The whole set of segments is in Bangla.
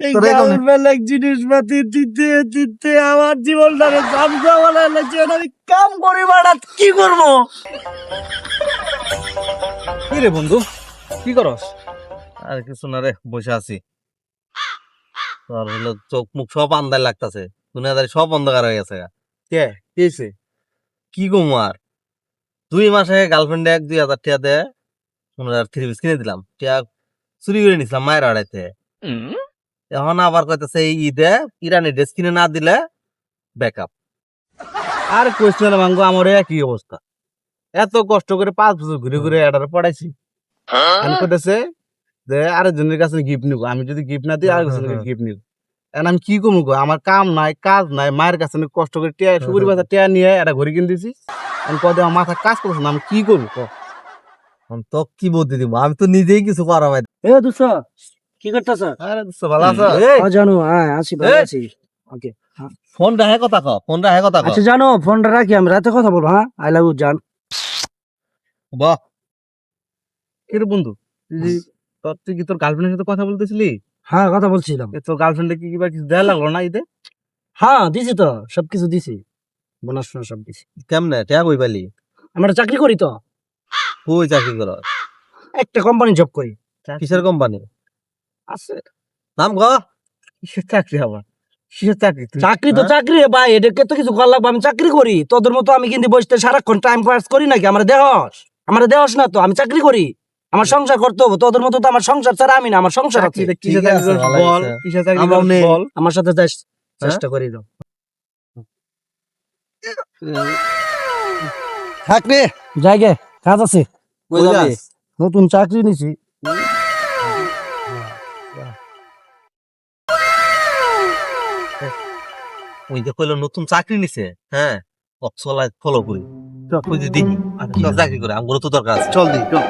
এই গার্লফ্রেন্ড এক জিনিসপাতি দিতে দিতে আমার জীবনটারে ঝামঝা বানায় লাগছে। আমি কাম করি বাড়া, কি করবো? কি রে বন্ধু, কি করস? আর কিছু না রে, বসে আছি। তোর হলো চোখ মুখ সব আন্দার লাগতেছে, দুনিয়াদারি সব অন্ধকার হয়ে গেছে। কে কেছে? কি গো আর 2 মাসে গার্লফ্রেন্ডে 2,000 টাকা দেয়, 3 পিস কিনে দিলাম, টাকা চুরি করে নিছিলাম মায়ের আড়াইতে। এখন আবার কইতেছে এই ঈদে ইরানি ড্রেস কিনে না দিলে ব্যাকআপ। আর কইছ না মাঙ্গো, আমার একই অবস্থা। এত কষ্ট করে 5 বছর ঘুরে ঘুরে এটারে পড়াইছি, আমি কইতেছে যে আরেকজনের কাছে গিফট নিব। আমি যদি গিফট না দিই আরেকজনের গিফট নিব। এখন আমি কি করবো? আমার কাম নাই, কাজ নাই, মায়ের কাছে কষ্ট করে টিয়া সুপুরি বাজার টিয়া নিয়ে একটা ঘড়ি কিনে দিছি। আমি কদে আমার মাথা কাজ করছে না, আমি কি করবো? তো কি বুদ্ধি দিব, আমি তো নিজেই কিছু করা ভাই। এ দুস কি করতেছ? আরে দোস্ত ভালো আছো? জানো, হ্যাঁ আছি, ভালো আছি। ওকে, ফোন রাখে কথা কও, ফোন রাখে কথা কও। আচ্ছা জানো, ফোনটা রাখি, আমি রাতে কথা বলবো। হ্যাঁ, আই লাভ ইউ জান। বাহ, কি রে বন্ধু, তুই কি তোর গার্লফ্রেন্ডের সাথে কথা বলতেছিলি? হ্যাঁ, কথা বলছিলাম। তোর গার্লফ্রেন্ডে কি কিবা কিছু দেয়া লাগলো না ঈদে? হ্যাঁ দিছি তো, সবকিছু দিছি, বোনাস ফোনাস সব দিছি। কেমনে টাকা কই পাইলি? আমরা চাকরি করি তো, কই চাকরি করো? একটা কোম্পানি জব করি। কিসের কোম্পানি? আছে নাম ক। কিসের চাকরি আবার? কিসের চাকরি? চাকরি তো চাকরি রে ভাই, এটাকে তো কিছু করা লাগবে। আমি চাকরি করি, তোদের মতো আমি কিন্তু বসতে সারাক্ষণ টাইম পাস করি নাকি? আমার দেহস না তো, আমি চাকরি করি, আমার সংসার করতে হবে। তোদের মতো তো আমার সংসার ছাড়া আমি না, আমার সংসার আছে। কিসের ঠিক আছে, চাকরি ভালো বল, হয়েছে। কিসের চাকরি আমরাও নেই। বল। আমার সাথে চেষ্টা করি দাও। থাক রে। জায়গা কাজ আছে, কই যাবি? নতুন চাকরি নিছি। ওই যে কইলো নতুন চাকরি নিছে, হ্যাঁ অক্সলাইট ফলো করি, বুঝি দেখি কি চাকরি করে, আমগুলো তো দরকার আছে। চল দি চল।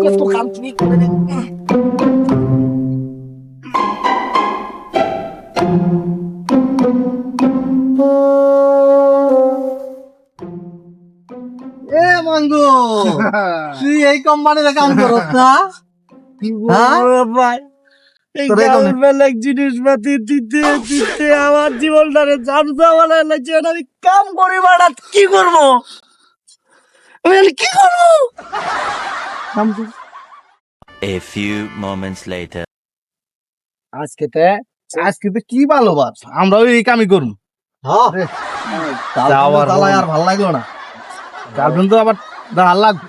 কত কাম তুমি করে রে। এ মাঙ্গো, তুই এই কোম্পানিতে কাম করছ না? কি বলবো রে ভাই, এই তোর এই কোম্পানি- গার্লফ্রেন্ড এক জিনিসপাতি দিতে দিতে আমার জীবনটারে ঝামঝা বানায় লাগছে। আমি কাম করি বাড়া, কি করবো? আমি এখন কি করবো? A few moments later. আজকে আজকে তো কি ভালোবাস, আমরা এই কামই করবো। আর ভাল লাগলো না। গার্লফ্রেন্ড তো আবার ভাল লাগবে।